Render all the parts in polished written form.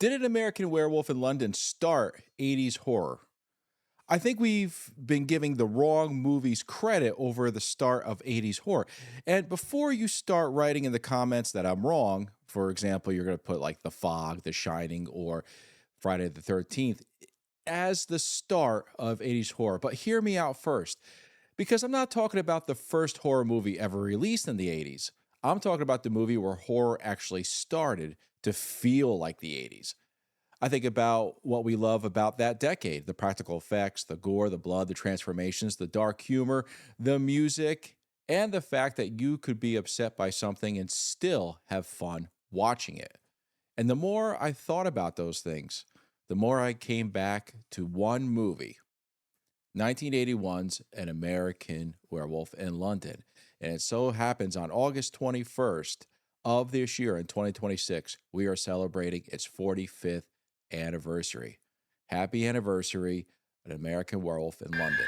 Did an American Werewolf in London start 80s horror? I think we've been giving the wrong movies credit over the start of 80s horror. And before you start writing in the comments that I'm wrong, for example, you're going to put like The Fog, The Shining, or Friday the 13th as the start of 80s horror. But hear me out first, because I'm not talking about the first horror movie ever released in the 80s. I'm talking about the movie where horror actually started to feel like the 80s. I think about what we love about that decade: the practical effects, the gore, the blood, the transformations, the dark humor, the music, and the fact that you could be upset by something and still have fun watching it. And the more I thought about those things, the more I came back to one movie: 1981's An American Werewolf in London. And it so happens on August 21st of this year in 2026, we are celebrating its 45th anniversary. Happy anniversary, An American Werewolf in London.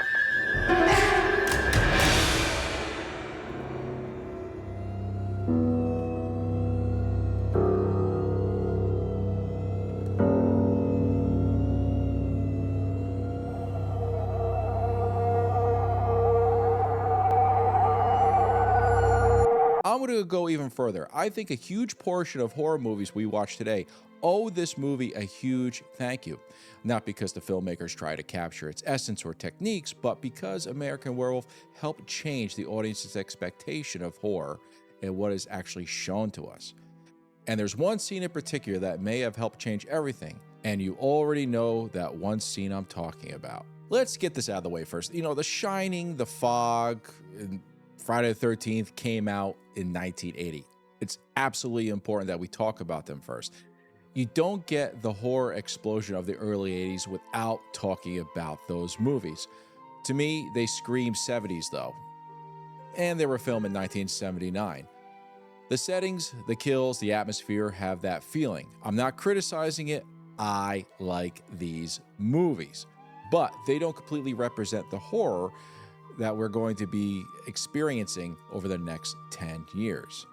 I'm going to go even further. I think a huge portion of horror movies we watch today owe this movie a huge thank you. Not because the filmmakers try to capture its essence or techniques, but because American Werewolf helped change the audience's expectation of horror and what is actually shown to us. And there's one scene in particular that may have helped change everything, and you already know that one scene I'm talking about. Let's get this out of the way first. The Shining, The Fog, and Friday the 13th came out in 1980. It's absolutely important that we talk about them first. You don't get the horror explosion of the early 80s without talking about those movies. To me, they scream 70s though. And they were filmed in 1979. The settings, the kills, the atmosphere have that feeling. I'm not criticizing it. I like these movies. But they don't completely represent the horror that we're going to be experiencing over the next 10 years.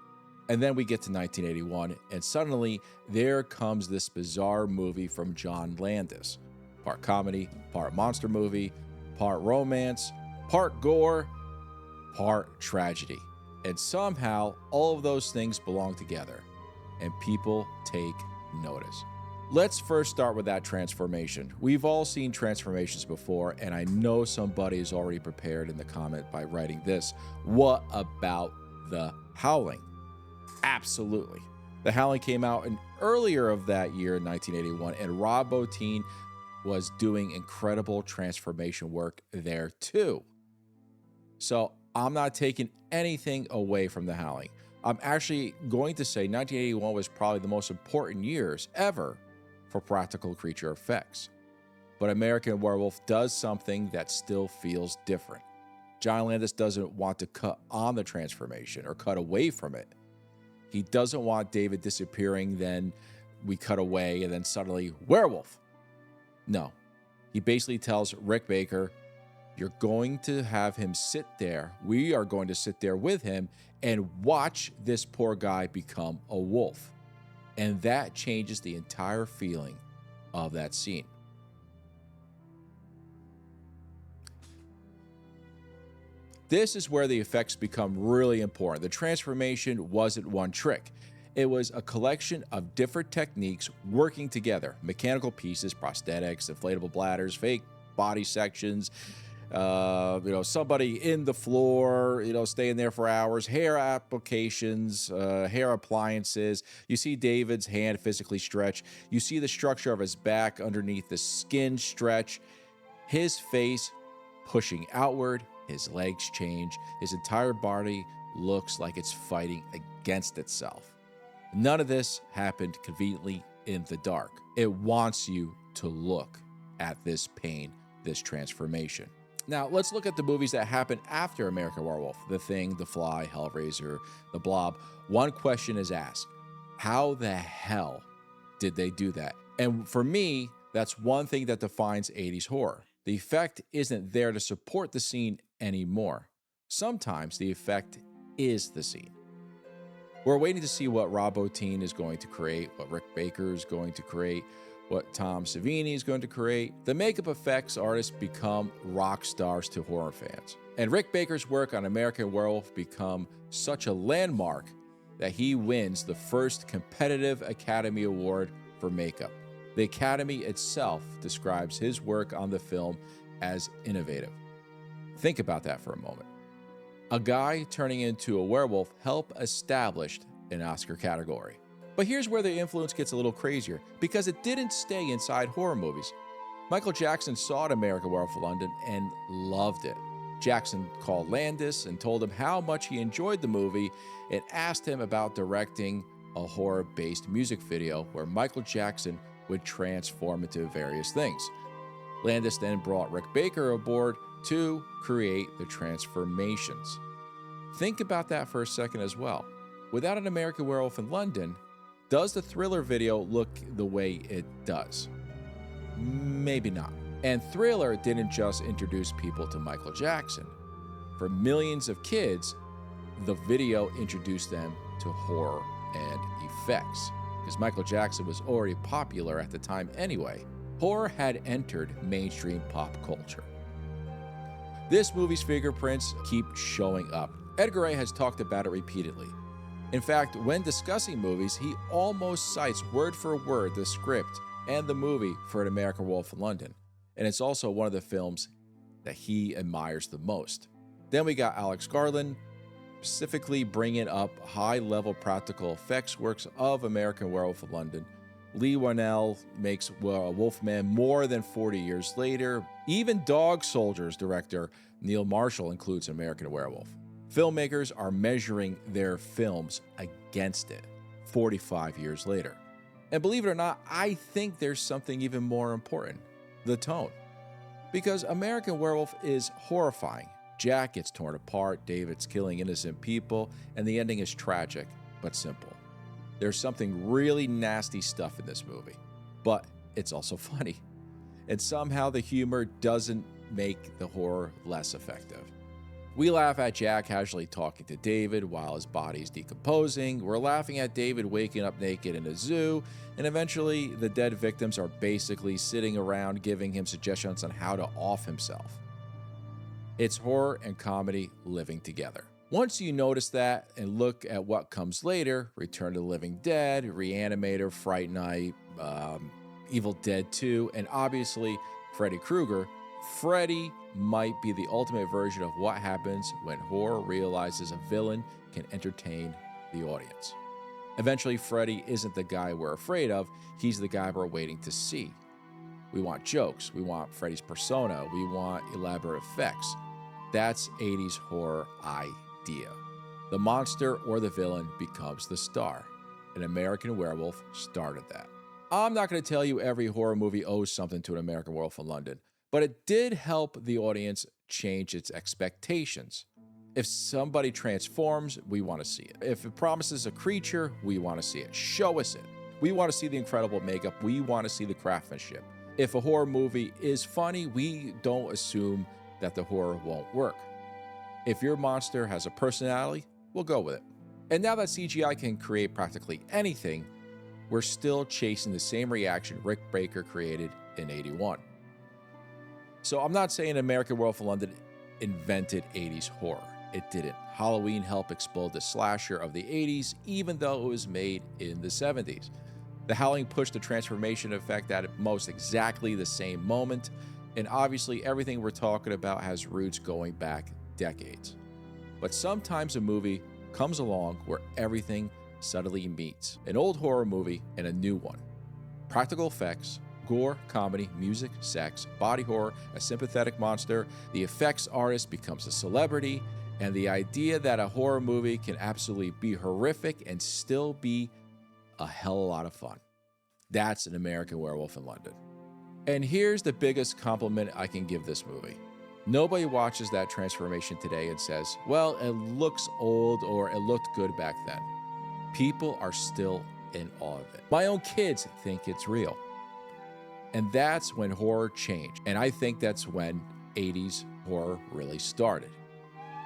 And then we get to 1981, and suddenly there comes this bizarre movie from John Landis. Part comedy, part monster movie, part romance, part gore, part tragedy. And somehow all of those things belong together, and people take notice. Let's first start with that transformation. We've all seen transformations before, and I know somebody is already prepared in the comment by writing this. What about The Howling? Absolutely. The Howling came out in earlier of that year in 1981, and Rob Bottin was doing incredible transformation work there too. So I'm not taking anything away from The Howling. I'm actually going to say 1981 was probably the most important years ever for practical creature effects. But American Werewolf does something that still feels different. John Landis doesn't want to cut on the transformation or cut away from it. He doesn't want David disappearing, then we cut away, and then suddenly, werewolf. No. He basically tells Rick Baker, you're going to have him sit there. We are going to sit there with him and watch this poor guy become a wolf. And that changes the entire feeling of that scene. This is where the effects become really important. The transformation wasn't one trick. It was a collection of different techniques working together. Mechanical pieces, prosthetics, inflatable bladders, fake body sections, somebody in the floor, staying there for hours, hair applications, hair appliances. You see David's hand physically stretch. You see the structure of his back underneath the skin stretch, his face pushing outward, his legs change, his entire body looks like it's fighting against itself. None of this happened conveniently in the dark. It wants you to look at this pain, this transformation. Now, let's look at the movies that happened after American Werewolf: The Thing, The Fly, Hellraiser, The Blob. One question is asked: how the hell did they do that? And for me, that's one thing that defines 80s horror. The effect isn't there to support the scene anymore. Sometimes the effect is the scene. We're waiting to see what Rob Bottin is going to create, what Rick Baker is going to create, what Tom Savini is going to create. The makeup effects artists become rock stars to horror fans. And Rick Baker's work on American Werewolf become such a landmark that he wins the first competitive Academy Award for makeup. The Academy itself describes his work on the film as innovative. Think about that for a moment. A guy turning into a werewolf helped establish an Oscar category. But here's where the influence gets a little crazier, because it didn't stay inside horror movies. Michael Jackson saw American Werewolf in London and loved it. Jackson called Landis and told him how much he enjoyed the movie and asked him about directing a horror-based music video where Michael Jackson would transform into various things. Landis then brought Rick Baker aboard to create the transformations. Think about that for a second as well. Without an American Werewolf in London, does the Thriller video look the way it does? Maybe not. And Thriller didn't just introduce people to Michael Jackson. For millions of kids, the video introduced them to horror and effects. Because Michael Jackson was already popular at the time anyway. Horror had entered mainstream pop culture. This movie's fingerprints keep showing up. Edgar Wright has talked about it repeatedly. In fact, when discussing movies, he almost cites word for word the script and the movie for An American Werewolf in London. And it's also one of the films that he admires the most. Then we got Alex Garland, specifically bringing up high-level practical effects works of American Werewolf in London. Lee Whannell makes Wolfman more than 40 years later. Even Dog Soldiers director Neil Marshall includes American Werewolf. Filmmakers are measuring their films against it 45 years later. And believe it or not, I think there's something even more important: the tone. Because American Werewolf is horrifying. Jack gets torn apart, David's killing innocent people, and the ending is tragic but simple. There's something really nasty stuff in this movie, but it's also funny. And somehow the humor doesn't make the horror less effective. We laugh at Jack casually talking to David while his body's decomposing. We're laughing at David waking up naked in a zoo. And eventually, the dead victims are basically sitting around giving him suggestions on how to off himself. It's horror and comedy living together. Once you notice that and look at what comes later, Return of the Living Dead, Reanimator, Fright Night, Evil Dead 2, and obviously Freddy Krueger, Freddy might be the ultimate version of what happens when horror realizes a villain can entertain the audience. Eventually, Freddy isn't the guy we're afraid of, he's the guy we're waiting to see. We want jokes, we want Freddy's persona, we want elaborate effects. That's 80s horror idea. The monster or the villain becomes the star. An American Werewolf started that. I'm not going to tell you every horror movie owes something to An American Werewolf in London, but it did help the audience change its expectations. If somebody transforms, we want to see it. If it promises a creature, we want to see it. Show us it. We want to see the incredible makeup. We want to see the craftsmanship. If a horror movie is funny, we don't assume that the horror won't work. If your monster has a personality, we'll go with it. And now that CGI can create practically anything, we're still chasing the same reaction Rick Baker created in '81. So I'm not saying American Werewolf in London invented 80s horror. It didn't. Halloween helped explode the slasher of the 80s, even though it was made in the 70s. The Howling pushed the transformation effect at most exactly the same moment, and obviously everything we're talking about has roots going back decades. But sometimes a movie comes along where everything suddenly meets: an old horror movie and a new one. Practical effects, gore, comedy, music, sex, body horror, a sympathetic monster, the effects artist becomes a celebrity, and the idea that a horror movie can absolutely be horrific and still be a hell of a lot of fun. That's An American Werewolf in London. And here's the biggest compliment I can give this movie. Nobody watches that transformation today and says, well, it looks old or it looked good back then. People are still in awe of it. My own kids think it's real. And that's when horror changed. And I think that's when 80s horror really started.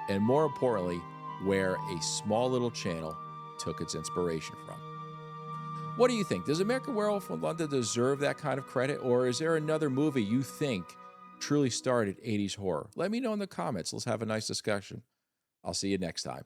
And more importantly, where a small little channel took its inspiration from. What do you think? Does American Werewolf in London deserve that kind of credit, or is there another movie you think truly started 80s horror? Let me know in the comments. Let's have a nice discussion. I'll see you next time.